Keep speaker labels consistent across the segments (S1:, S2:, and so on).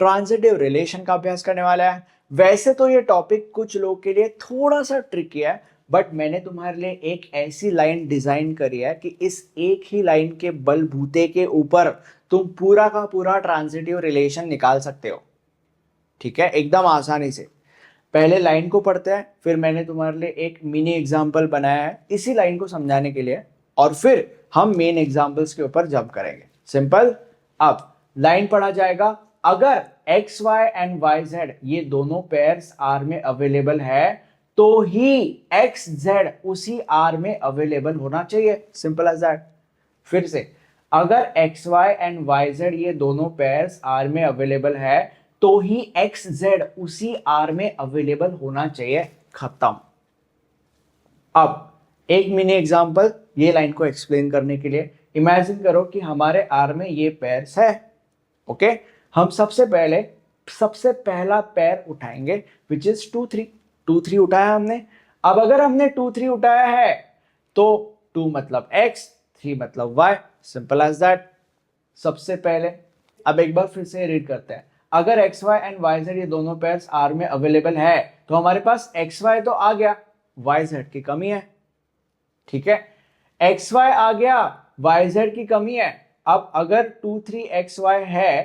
S1: Transitive relation का अभ्यास करने वाला है। वैसे तो ये टॉपिक कुछ लोग के लिए थोड़ा सा ट्रिकी है, बट मैंने तुम्हारे लिए एक ऐसी लाइन डिजाइन करी है कि इस एक ही लाइन के बलबूते के ऊपर तुम पूरा का पूरा ट्रांजिटिव रिलेशन निकाल सकते हो। ठीक है, एकदम आसानी से। पहले लाइन को पढ़ते हैं, फिर मैंने तुम्हारे लिए एक मिनी एग्जाम्पल बनाया है इसी लाइन को समझाने के लिए, और फिर हम मेन एग्जाम्पल्स के ऊपर जंप करेंगे। सिंपल। अब लाइन पढ़ा जाएगा, अगर X Y and Y Z ये दोनों पेयर्स आर में अवेलेबल है तो ही एक्स जेड उसी आर में अवेलेबल होना चाहिए। Simple as that. फिर से, अगर X Y and Y Z ये दोनों पेयर्स आर में अवेलेबल है तो ही एक्स जेड उसी आर में अवेलेबल होना चाहिए। खत्म। अब एक मिनी एग्जांपल ये लाइन को एक्सप्लेन करने के लिए। इमेजिन करो कि हमारे आर में ये पेयर्स है। ओके, हम सबसे पहला पेयर उठाएंगे विच इज 2 3। 2 3 उठाया हमने। अब अगर हमने 2 3 उठाया है तो 2 मतलब x, 3 मतलब y। Simple as that. सबसे पहले अब एक बार फिर से रीड करते हैं। अगर X Y and Y Z ये दोनों पेयर्स आर में अवेलेबल है तो हमारे पास एक्स वाई तो आ गया, वाई जेड की कमी है। ठीक है, एक्स वाई आ गया, वाई जेड की कमी है। अब अगर 2 3 एक्स वाई है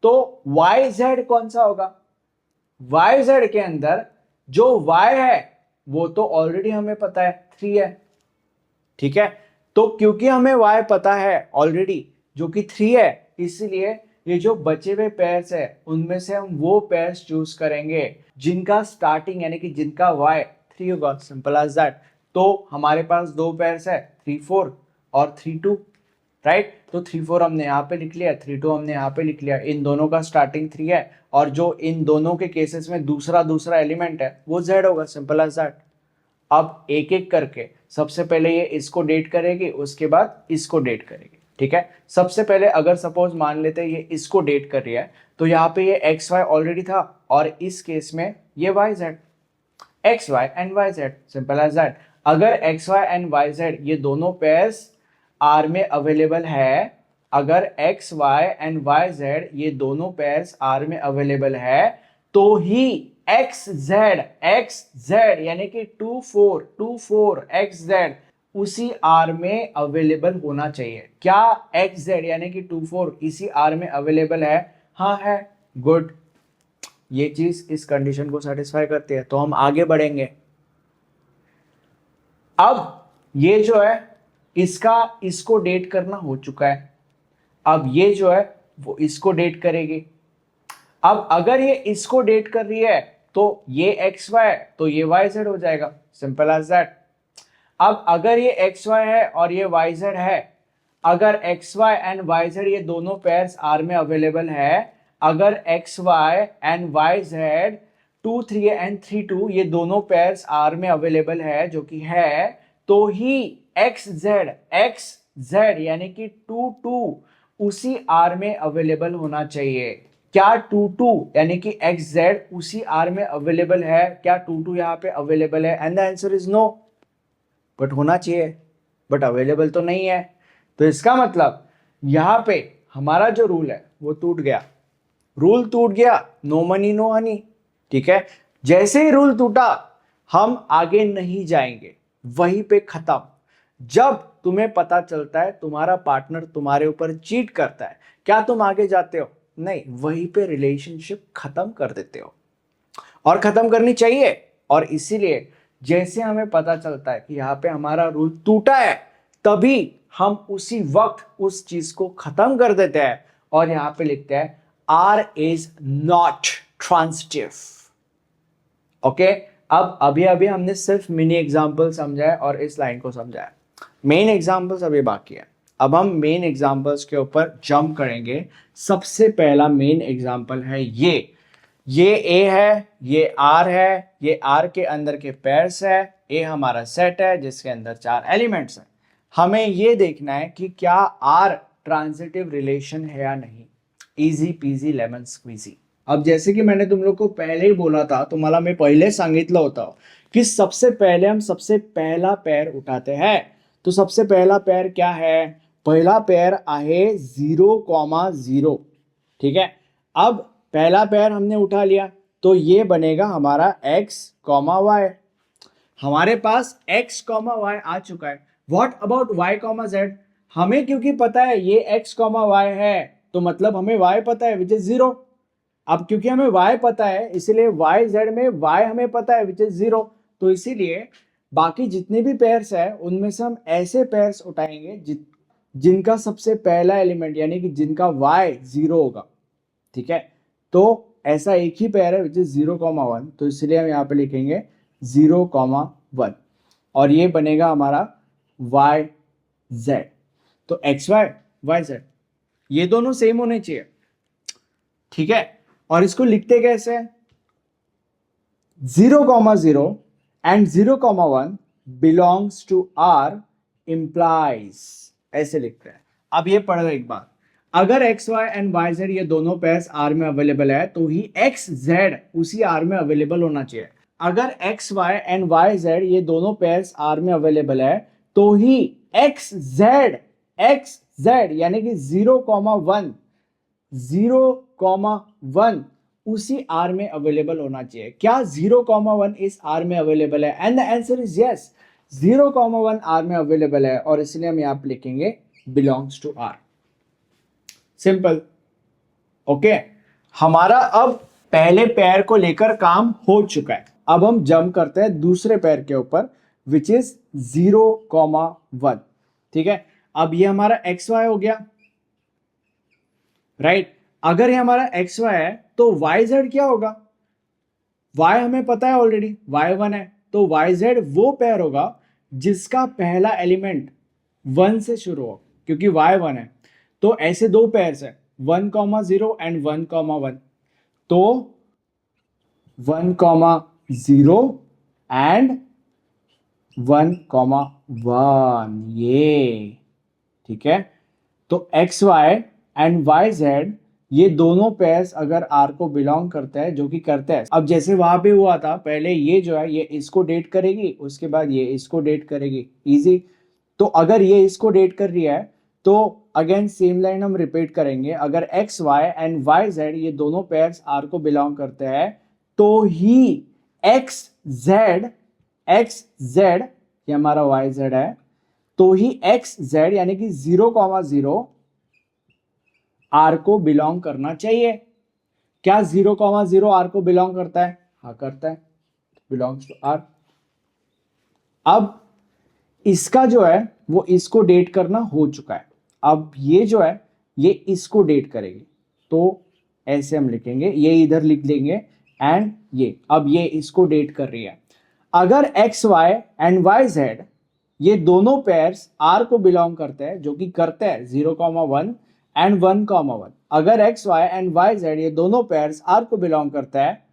S1: तो वाई जेड कौन सा होगा? वाई जेड के अंदर जो वाई है वो तो ऑलरेडी हमें पता है 3 है। ठीक है, तो क्योंकि हमें y पता है ऑलरेडी जो कि 3 है, इसलिए ये जो बचे हुए पेयर्स है उनमें से हम वो पेयर्स चूज करेंगे जिनका स्टार्टिंग यानी कि जिनका y 3 होगा। Simple as that. तो हमारे पास दो पेयर्स है 3 4 और 3 2। राइट, तो 3 4 हमने यहाँ पे लिख लिया, 3 2 हमने यहाँ पे लिख लिया। इन दोनों का स्टार्टिंग 3 है और जो इन दोनों के केसेस में दूसरा एलिमेंट है वो z होगा। Simple as that. अब एक एक करके सबसे पहले ये इसको डेट करेगी, उसके बाद इसको डेट करेगी। ठीक है, सबसे पहले अगर सपोज मान लेते हैं ये इसको डेट कर रही है तो यहाँ पे ये एक्स वाई ऑलरेडी था और इस केस में ये Y Z, X Y and Y Z. Simple as that. अगर X Y and Y Z ये दोनों पेयर्स आर में अवेलेबल है, अगर X Y and Y Z ये दोनों पेयर्स आर में अवेलेबल है तो ही एक्स जेड यानी कि 2 4 एक्स जेड उसी आर में अवेलेबल होना चाहिए। क्या एक्स जेड यानी कि 2 4 इसी आर में अवेलेबल है? हाँ है। गुड, ये चीज इस कंडीशन को सेटिस्फाई करती है तो हम आगे बढ़ेंगे। अब ये जो है इसको डेट करना हो चुका है। अब ये जो है वो इसको डेट करेगी। अब अगर ये इसको डेट कर रही है तो ये एक्स वाई तो ये वाई जेड हो जाएगा। Simple as that. अब अगर ये एक्स वाई है और ये वाई जेड है, अगर X Y and Y Z ये दोनों पेयर्स आर में अवेलेबल है, अगर X Y and Y Z 2 3 and 3 2 ये दोनों पेयर्स आर में अवेलेबल है जो कि है, तो ही एक्स जेड यानी कि 2 2 उसी आर में अवेलेबल होना चाहिए। क्या 2 2 यानी कि एक्स जेड उसी आर में अवेलेबल है? क्या 2 2 यहाँ पे अवेलेबल है? And the answer is no. But होना चाहिए, बट अवेलेबल तो नहीं है। तो इसका मतलब यहां पे हमारा जो रूल है वो टूट गया। रूल टूट गया, नो मनी नो हनी। ठीक है, जैसे ही रूल टूटा हम आगे नहीं जाएंगे, वहीं पे खत्म। जब तुम्हें पता चलता है तुम्हारा पार्टनर तुम्हारे ऊपर चीट करता है, क्या तुम आगे जाते हो? नहीं, वहीं पे रिलेशनशिप खत्म कर देते हो। और खत्म करनी चाहिए। और इसीलिए जैसे हमें पता चलता है कि यहाँ पे हमारा रूल टूटा है, तभी हम उसी वक्त उस चीज को खत्म कर देते हैं और यहाँ पे लिखते हैं R is not transitive. Okay, अब अभी हमने सिर्फ मिनी एग्जाम्पल समझा है और इस लाइन को समझा है। मेन एग्जाम्पल्स अभी बाकी है। अब हम मेन एग्जाम्पल्स के ऊपर जंप करेंगे। सबसे पहला मेन एग्जाम्पल है ये A है, ये R है, ये R के अंदर के पेयर्स है, A हमारा सेट है जिसके अंदर 4 एलिमेंट्स हैं। हमें ये देखना है कि क्या R ट्रांजिटिव रिलेशन है या नहीं। Easy peasy lemon squeezy. अब जैसे कि मैंने तुम लोग को पहले ही बोला था, तुम्हाला मैं पहले सांगितलं होतं कि सबसे पहले हम सबसे पहला पेयर उठाते हैं। तो सबसे पहला पेयर क्या है? पहला पेयर आहे 0,0। ठीक है, अब पहला पेयर हमने उठा लिया, तो ये बनेगा हमारा x कॉमा वाई। हमारे पास x कॉमा वाई आ चुका है। What about y comma z? हमें क्योंकि पता है ये x कॉमा वाई है, तो मतलब हमें y पता है विच इज 0। अब क्योंकि हमें y पता है इसीलिए y z में y हमें पता है विच इज 0। तो इसीलिए बाकी जितने भी पेयर्स है उनमें से हम ऐसे पेयर्स उठाएंगे जिनका सबसे पहला एलिमेंट यानी कि जिनका y 0 होगा। ठीक है, तो ऐसा एक ही पेयर है विच इज 0,1, तो इसलिए हम यहाँ पे लिखेंगे 0,1 और ये बनेगा हमारा y z। तो x y y z ये दोनों सेम होने चाहिए। ठीक है, और इसको लिखते कैसे? 0,0 and 0,1 belongs to R implies, ऐसे लिखते हैं। अब ये पढ़ो एक बार, अगर X Y and Y Z ये दोनों पेयर्स आर में अवेलेबल है तो ही एक्स जेड उसी आर में अवेलेबल होना चाहिए। अगर X Y and Y Z ये दोनों पेयर्स आर में अवेलेबल है तो ही एक्स जेड यानी कि 0,1 0,1 उसी आर में अवेलेबल होना चाहिए। क्या 0,1 इस आर में अवेलेबल है? And the answer is yes, 0,1 R में अवेलेबल है और इसलिए हम यहां पे लिखेंगे belongs to R. Simple. Okay, हमारा अब पहले पेयर को लेकर काम हो चुका है। अब हम जंप करते हैं दूसरे पेयर के ऊपर विच इज 0,1। ठीक है, अब ये हमारा एक्स वाई हो गया, राइट। अगर ये हमारा एक्स वाई है तो वाई जेड क्या होगा? वाई हमें पता है ऑलरेडी, वाई 1 है, तो वाई जेड वो पेयर होगा जिसका पहला एलिमेंट 1 से शुरू हो, क्योंकि वाई 1 है। तो ऐसे दो पेयर्स है 1,0 एंड 1,1, तो 1,0 एंड 1,1 ये। ठीक है, तो X Y and Y Z ये दोनों पेयर्स अगर आर को बिलोंग करते हैं, जो कि करते हैं। अब जैसे वहां पे हुआ था, पहले ये जो है ये इसको डेट करेगी, उसके बाद ये इसको डेट करेगी, इजी। तो अगर ये इसको डेट कर रही है तो अगेन सेम लाइन हम रिपीट करेंगे। अगर X Y and Y Z ये दोनों पेयर्स आर को बिलोंग करते हैं तो ही एक्स जेड ये हमारा वाई जेड है, तो ही एक्स जेड यानी कि 0,0 आर को बिलोंग करना चाहिए। क्या 0,0 आर को बिलोंग करता है? हाँ करता है, बिलोंग्स टू आर। अब इसका जो है वो इसको डेट करना हो चुका है। अब ये जो है ये इसको डेट करेगी, तो ऐसे हम लिखेंगे, ये इधर लिख लेंगे एंड ये, अब ये इसको डेट कर रही है। अगर X Y and Y Z ये दोनों पेयर्स आर को बिलोंग करते हैं, जो कि करते हैं 0,1 एंड 1,1। अगर X Y and Y Z ये दोनों पेयर्स आर को बिलोंग करता है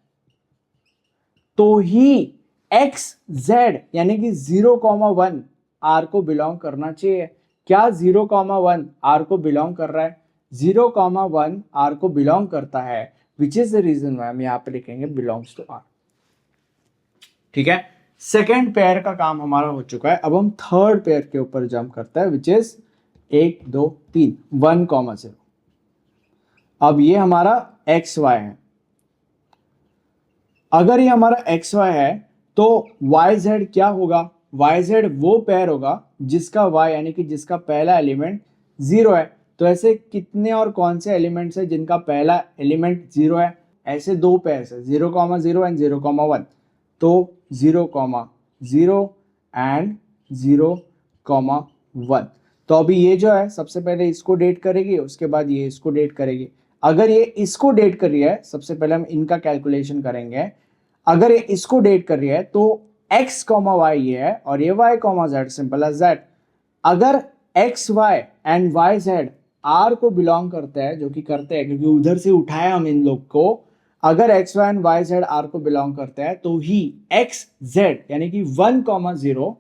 S1: तो ही एक्स जेड यानी कि 0,1 आर को बिलोंग करना चाहिए। क्या 0,1 आर को बिलोंग कर रहा है? 0,1 आर को बिलोंग करता है, which is the reason why हम यहां पे लिखेंगे बिलोंग्स टू आर। ठीक है, सेकेंड पेयर का काम हमारा हो चुका है। अब हम थर्ड पेयर के ऊपर जंप करता है विच इज 1 2 3 1,0। अब ये हमारा एक्स वाई है। अगर ये हमारा एक्स वाई है तो वाई जेड क्या होगा? वाई जेड वो पेयर होगा जिसका वाई यानी कि जिसका पहला एलिमेंट 0 है। तो ऐसे कितने और कौन से एलिमेंट्स है जिनका पहला एलिमेंट 0 है? ऐसे दो पेयर्स है 0,0 एंड 0,1। तो 0,0 एंड 0,1। तो अभी ये जो है सबसे पहले इसको डेट करेगी, उसके बाद ये इसको डेट करेगी। अगर ये इसको डेट कर रही है, सबसे पहले हम इनका कैलकुलेशन करेंगे। अगर ये इसको डेट कर रही है तो x, y ये है और ये y, z, simple as that. अगर x, y and y, z r को बिलोंग करते हैं, जो कि करते हैं क्योंकि उधर से उठाया हम इन लोग को। अगर x, y and y, z r को बिलोंग करते हैं तो ही x, z यानी कि 1,0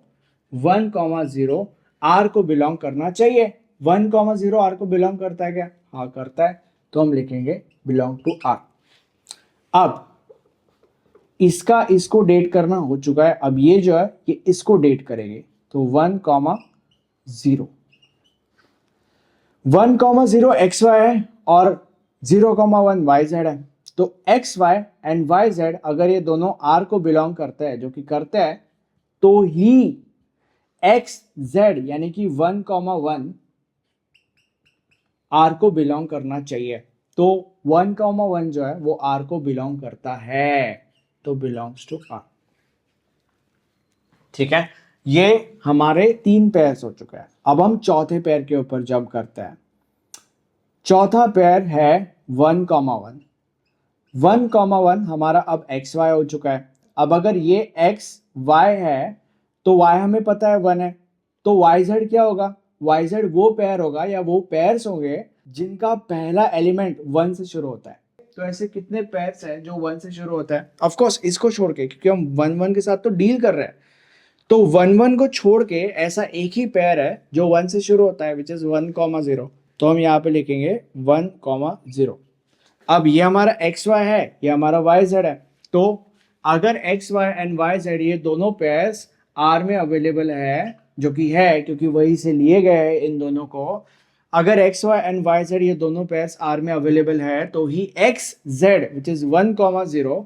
S1: r को बिलोंग करना चाहिए। 1,0 r को बिलोंग करता है क्या? हाँ करता है, तो हम लिखेंगे बिलोंग टू r। अब इसका इसको डेट करना हो चुका है, अब ये जो है ये इसको डेट करेंगे, तो 1,0 1,0 XY है और 0,1 YZ है। तो X Y and Y Z अगर ये दोनों आर को बिलोंग करते हैं, जो कि करते हैं, तो ही एक्स जेड यानी कि 1,1 आर को बिलोंग करना चाहिए। तो 1,1 जो है वो आर को बिलोंग करता है, तो बिलोंग्स टू आर। ठीक है, ये हमारे 3 पेयर्स हो चुका है। अब हम चौथे पेयर के ऊपर जंप करते हैं। चौथा पेयर है 1,1। 1,1 हमारा अब एक्स वाई हो चुका है। अब अगर ये एक्स वाई है तो वाई हमें पता है 1 है, तो वाई जेड क्या होगा? वाई जेड वो पेयर होगा या वो पेयर्स होंगे जिनका पहला एलिमेंट 1 से शुरू होता है। तो ऐसे कितने पेयर्स हैं जो 1 से शुरू होता है? ऑफ कोर्स इसको छोड़ के, क्योंकि हम 1,1 के साथ तो डील कर रहे हैं, तो 1,1 को छोड़ के ऐसा एक ही पेयर है जो 1 से शुरू होता है, विच इज 1,0। तो हम यहाँ पे लिखेंगे 1,0। अब ये हमारा एक्स वाई है, ये हमारा वाई जेड है। तो अगर X Y and Y Z ये दोनों पेयर्स आर में अवेलेबल है, जो कि है क्योंकि वही से लिए गए हैं इन दोनों को, अगर X Y and Y Z ये दोनों पेयर्स आर में अवेलेबल है तो ही X Z which is 1,0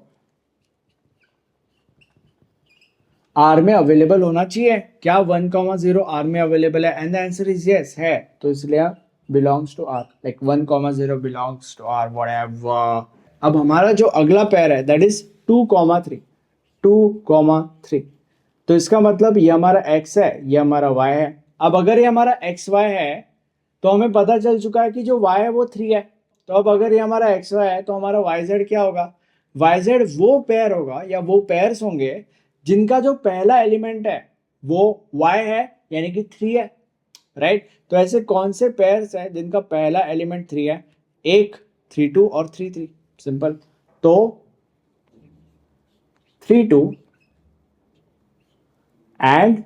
S1: R में अवेलेबल होना चाहिए। क्या 1,0 आर में अवेलेबल है? And the answer is yes, है। तो इसलिए belongs to R, like 1,0 belongs to R, whatever. अब हमारा जो अगला पेयर है दैट इज 2,3। 2,3, तो इसका मतलब ये हमारा x है, ये हमारा y है। अब अगर ये हमारा एक्स वाई है तो हमें पता चल चुका है कि जो y है वो 3 है। तो अब अगर ये हमारा एक्स वाई है तो हमारा वाई जेड क्या होगा? वाई जेड वो पेयर होगा या वो पेयर्स होंगे जिनका जो पहला एलिमेंट है वो y है, यानी कि 3 है, राइट। तो ऐसे कौन से पेयर्स हैं जिनका पहला एलिमेंट 3 है? 1, 3,2 और 3,3, सिंपल। तो 3,2 एंड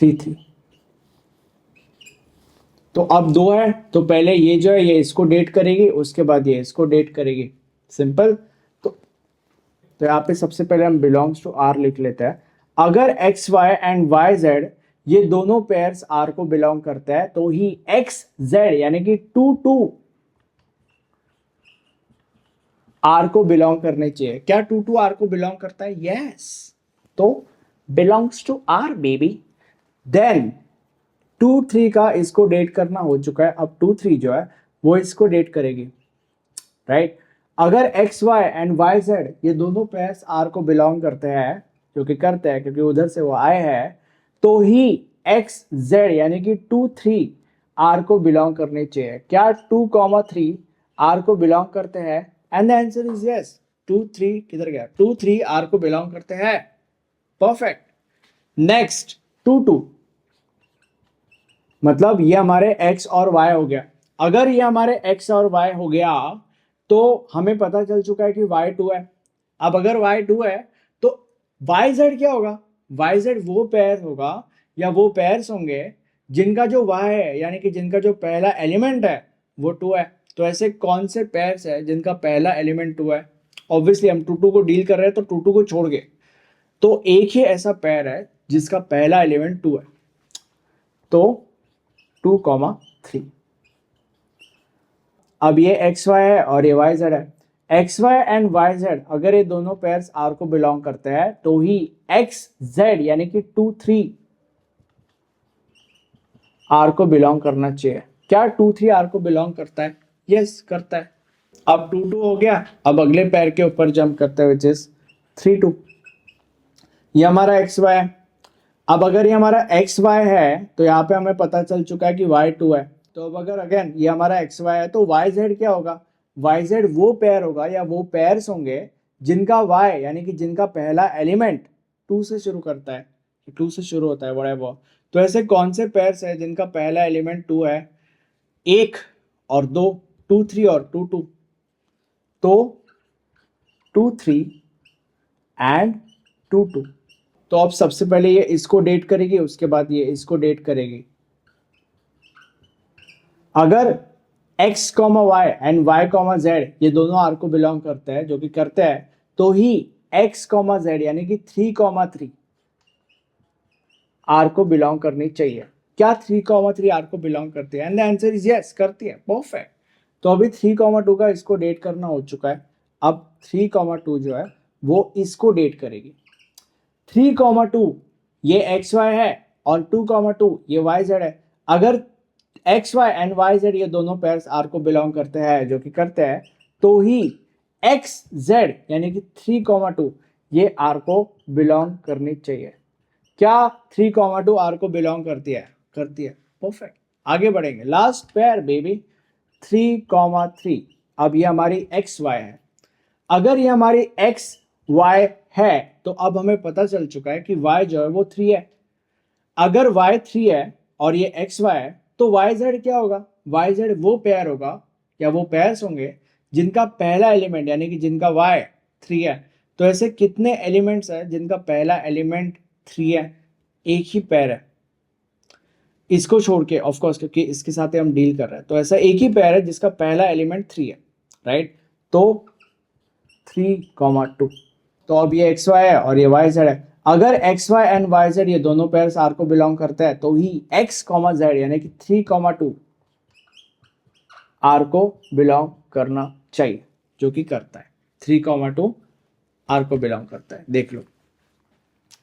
S1: 3,3। तो अब 2 है, तो पहले ये जो है ये इसको डेट करेगी, उसके बाद ये इसको डेट करेगी, सिंपल। तो यहाँ पे सबसे पहले हम बिलोंग्स टू आर लिख लेते हैं। अगर X Y and Y Z ये दोनों पेयर्स आर को बिलोंग करते हैं तो ही एक्स जेड यानी कि 2,2 आर को बिलोंग करने चाहिए। क्या 2,2 आर को बिलोंग करता है? यस। तो belongs to R baby. Then 2,3 का इसको डेट करना हो चुका है, अब 2,3 जो है वो इसको डेट करेगी, राइट। अगर X Y and Y Z ये दोनों पेयर्स आर को बिलोंग करते हैं, जो कि करते हैं क्योंकि उधर से वो आए हैं, तो ही एक्स जेड यानी कि 2,3 आर को बिलोंग करने चाहिए। क्या 2,3 आर को बिलोंग करते हैं? And the answer is yes. 2,3 किधर गया? 2,3 आर को बिलोंग करते हैं, परफेक्ट। नेक्स्ट 2,2, मतलब ये हमारे x और y हो गया। अगर ये हमारे x और y हो गया तो हमें पता चल चुका है कि y2 है। अब अगर y2 है तो yz क्या होगा? yz वो पेयर होगा या वो पेयर्स होंगे जिनका जो y है यानी कि जिनका जो पहला एलिमेंट है वो 2 है। तो ऐसे कौन से पेयर्स है जिनका पहला एलिमेंट 2 है? ऑब्वियसली हम 2,2 को डील कर रहे हैं तो 2,2 को छोड़ गए, तो एक ही ऐसा पेयर है जिसका पहला एलिमेंट 2 है, तो 2,3। अब ये एक्स वाई है और ये वाई जेड है। X Y and Y Z अगर ये दोनों पेयर्स आर को बिलोंग करते हैं तो ही एक्स जेड यानी कि 2,3 आर को बिलोंग करना चाहिए। क्या 2,3 आर को बिलोंग करता है? यस, करता है। अब 2,2 हो गया। अब अगले पेयर के ऊपर जंप करते हैं विच इज 3,2। ये हमारा एक्स वाई है। अब अगर ये हमारा एक्स वाई है तो यहाँ पे हमें पता चल चुका है कि y2 है। तो अब अगर अगेन ये हमारा एक्स वाई है तो वाई जेड क्या होगा? वाई जेड वो पेयर होगा या वो पेयर्स होंगे जिनका y यानी कि जिनका पहला एलिमेंट 2 से शुरू करता है, 2 से शुरू होता है, व्हाटएवर। तो ऐसे कौन से पेयर्स है जिनका पहला एलिमेंट 2 है? 1 और 2, 2,3 और 2,2। तो 2,3 एंड 2,2। तो अब सबसे पहले ये इसको डेट करेगी, उसके बाद ये इसको डेट करेगी। अगर x, y and y, z ये दोनों आर को बिलोंग करते हैं, जो कि करते हैं, तो ही x, z यानी कि 3,3 आर को बिलोंग करनी चाहिए। क्या 3,3 आर को बिलोंग करती है? And the answer is yes, करती है, परफेक्ट। तो अभी 3,2 का इसको डेट करना हो चुका है। अब 3,2 जो है वो इसको डेट करेगी। 3,2 ये एक्स वाई है और 2,2 ये वाई जेड है। अगर X Y and Y Z ये दोनों पेयर्स आर को बिलोंग करते हैं, जो कि करते हैं, तो ही एक्स जेड यानी कि 3,2 ये आर को बिलोंग करनी चाहिए। क्या 3,2 आर को बिलोंग करती है? करती है। परफेक्ट। आगे बढ़ेंगे, लास्ट पेयर बेबी 3,3। अब ये हमारी एक्स वाई है। अगर ये हमारी एक्स वाई है तो अब हमें पता चल चुका है कि वाई जो है वो 3 है। अगर वाई 3 है और ये एक्स वाई है तो वाई जेड क्या होगा? वाई जेड वो पेयर होगा या वो पेयर्स होंगे जिनका पहला एलिमेंट यानी कि जिनका वाई 3 है। तो ऐसे कितने एलिमेंट्स है जिनका पहला एलिमेंट 3 है? एक ही पेयर है, इसको छोड़ के, ऑफ कोर्स, क्योंकि इसके साथ ही हम डील कर रहे हैं। तो ऐसा एक ही पेयर है जिसका पहला एलिमेंट 3 है, राइट? तो 3,2। तो अब ये एक्स वाई है और ये वाई जेड है। अगर X Y and Y Z ये दोनों पेयर्स आर को बिलोंग करते हैं तो ही एक्स कॉमा जेड यानी कि 3,2 आर को बिलोंग करना चाहिए, जो कि करता है। 3,2 आर को बिलोंग करता है, देख लो।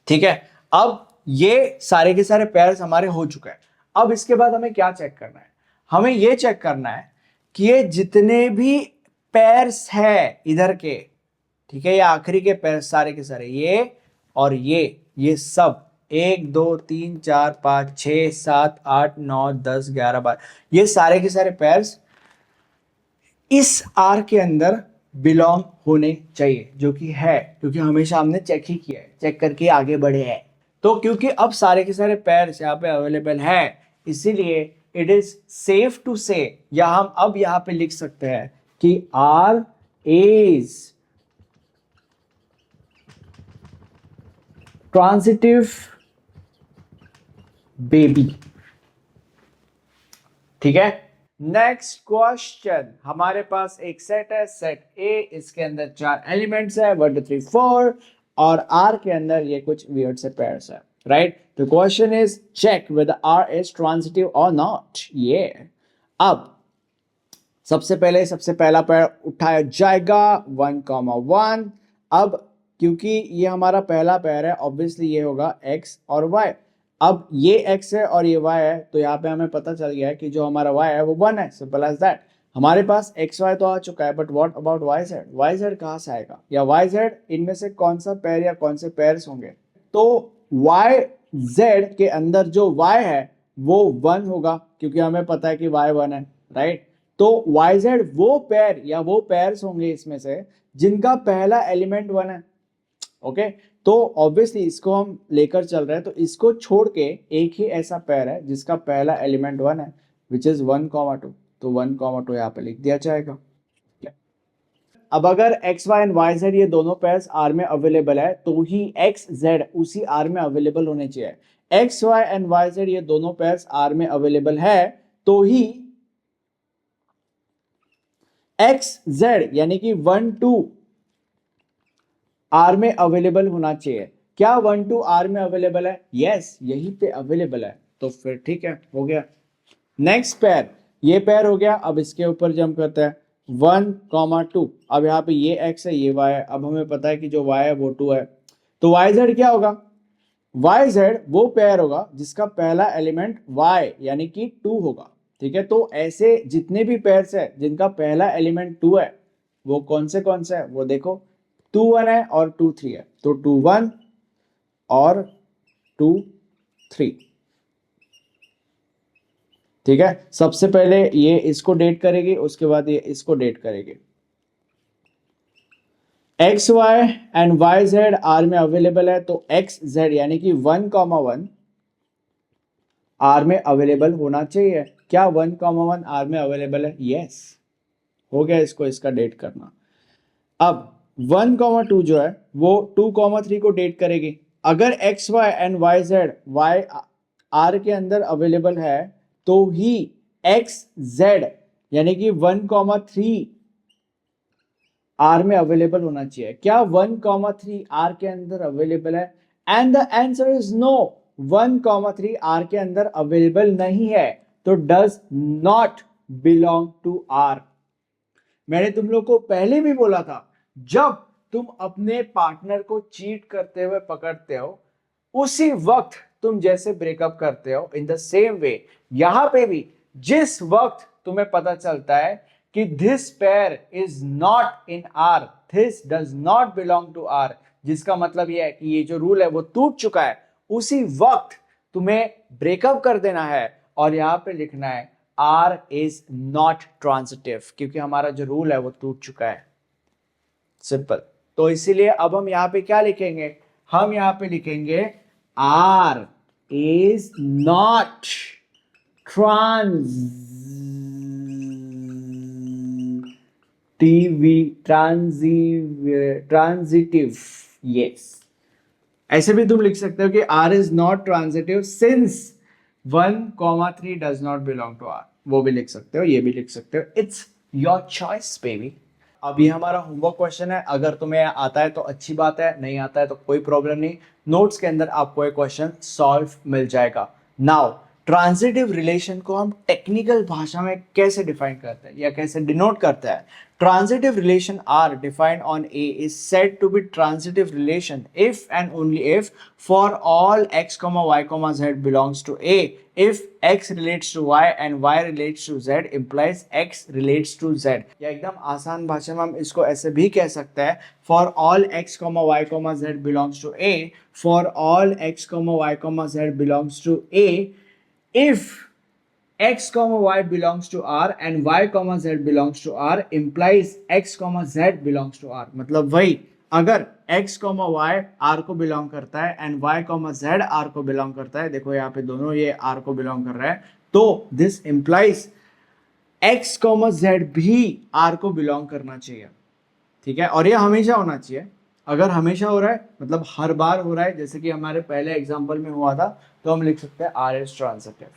S1: ठीक है, अब ये सारे के सारे पेयर्स हमारे हो चुके हैं। अब इसके बाद हमें क्या चेक करना है? हमें ये चेक करना है कि ये जितने भी पेयर्स है इधर के, ठीक है, ये आखिरी के पेयर्स सारे के सारे, ये और ये सब 1 2 3 4 5 6 7 8 9 10 11 12, ये सारे के सारे पेयर्स इस आर के अंदर बिलोंग होने चाहिए, जो कि है, क्योंकि हमेशा हमने चेक ही किया है, चेक करके आगे बढ़े हैं। तो क्योंकि अब सारे के सारे पेयर्स यहाँ पे अवेलेबल है, इसीलिए इट इज सेफ टू से, या हम अब यहाँ पे लिख सकते हैं कि आर इज ट्रांजिटिव बेबी। ठीक है, नेक्स्ट क्वेश्चन। हमारे पास एक सेट है, सेट ए, इसके अंदर 4 एलिमेंट्स है, 1 2 3 4, और आर के अंदर ये कुछ वियर्ड से पेयर्स है, right? The question is check whether R is transitive और नॉट। ये अब सबसे पहला पेयर उठाया जाएगा 1,1। अब क्योंकि ये हमारा पहला पेयर है, ऑब्वियसली ये होगा x और y। अब ये x है और ये y है, तो यहाँ पे हमें पता चल गया है कि जो हमारा y है वो 1 है। Simple as that. हमारे पास एक्स वाई तो आ चुका है, but what about Y Z? Y Z कहाँ से आएगा, या वाई जेड इनमें से कौन सा पेयर या कौन से पेयर्स होंगे? तो वाई जेड के अंदर जो y है वो 1 होगा, क्योंकि हमें पता है कि y 1 है, राइट? तो वाई जेड वो पेयर या वो पेयर्स होंगे इसमें से जिनका पहला एलिमेंट 1 है। ओके, तो ऑब्वियसली इसको हम लेकर चल रहे हैं, तो इसको छोड़ के एक ही ऐसा पेयर है जिसका पहला एलिमेंट 1 है, विच इज 1,2। तो 1,2 यहाँ पे लिख दिया जाएगा। अब अगर X Y and Y Z ये दोनों पेयर्स आर में अवेलेबल है तो ही एक्स जेड उसी आर में अवेलेबल होने चाहिए। X Y and Y Z ये दोनों पेयर्स आर में अवेलेबल है तो ही एक्स जेड यानी कि 1 2 आर में अवेलेबल होना चाहिए। क्या 1 2 आर में अवेलेबल है? यस, यहीं पे अवेलेबल है। तो फिर ठीक है, हो गया। नेक्स्ट पेयर, ये पेयर हो गया। अब इसके ऊपर जंप करते हैं 1,2। अब यहाँ पे ये x है, ये y है। अब हमें पता है कि जो y है वो 2 है, तो y z क्या होगा? y z वो पेयर होगा जिसका पहला एलिमेंट y यानी कि 2 होगा। ठीक है, तो ऐसे जितने भी पेयर्स है जिनका पहला एलिमेंट 2 है वो कौन से है वो देखो, 2 1 है और 2 3 है। तो 2 1 और 2 3। ठीक है, सबसे पहले ये इसको डेट करेगी, उसके बाद ये इसको डेट करेगी। X Y and Y Z R में अवेलेबल है, तो एक्स जेड यानी कि 1,1 आर में अवेलेबल होना चाहिए। क्या 1,1 आर में अवेलेबल है? यस, हो गया इसको इसका डेट करना। अब 1,2 जो है वो 2,3 को डेट करेगी। अगर X Y and Y Z Y R के अंदर अवेलेबल है तो ही एक्स जेड यानी कि 1,3 आर में अवेलेबल होना चाहिए। क्या 1,3 आर के अंदर अवेलेबल है? And the answer is no, 1,3 R के अंदर अवेलेबल नहीं है, तो does not belong to R. मैंने तुम लोग को पहले भी बोला था, जब तुम अपने पार्टनर को चीट करते हुए पकड़ते हो उसी वक्त तुम जैसे ब्रेकअप करते हो, इन द सेम वे यहां पे भी जिस वक्त तुम्हें पता चलता है कि this pair is not in R, this does not belong to R, जिसका मतलब यह है कि ये जो रूल है वो टूट चुका है, उसी वक्त तुम्हें ब्रेकअप कर देना है और यहां पे लिखना है आर इज नॉट ट्रांजिटिव, क्योंकि हमारा जो रूल है वो टूट चुका है। सिंपल। तो इसीलिए अब हम यहां पे क्या लिखेंगे, हम यहां पे लिखेंगे R is not transitive. Yes, ऐसे भी तुम लिख सकते हो कि R is not transitive since 1,3 does not belong to R, वो भी लिख सकते हो, ये भी लिख सकते हो, इट्स योर चॉइस बेबी। अब ये हमारा होमवर्क क्वेश्चन है, अगर तुम्हें आता है तो अच्छी बात है, नहीं आता है तो कोई प्रॉब्लम नहीं, नोट्स के अंदर आपको एक क्वेश्चन सॉल्व मिल जाएगा। नाउ ट्रांजिटिव रिलेशन को हम टेक्निकल भाषा में कैसे डिफाइन करते हैं या कैसे डिनोट करते हैं। Transitive relation R defined on A is said to be transitive relation if and only if for all x, y, z belongs to A, if x relates to y and y relates to z implies x relates to z। या एकदम आसान भाषा में हम इसको ऐसे भी कह सकते हैं, for all x, y, z belongs to A, for all x, y, z belongs to A, if x, y belongs to R and y, z belongs to R implies x, z belongs to R। मतलब वही, अगर x, y R को belong करता है and y, z R को belong करता है, देखो यहाँ पे दोनों ये R को बिलोंग कर रहा है, तो दिस इंप्लाइज x, z भी R को बिलोंग करना चाहिए। ठीक है, और ये हमेशा होना चाहिए। अगर हमेशा हो रहा है मतलब हर बार हो रहा है, जैसे कि हमारे पहले एग्जांपल में हुआ था, तो हम लिख सकते हैं R इज ट्रांजिटिव।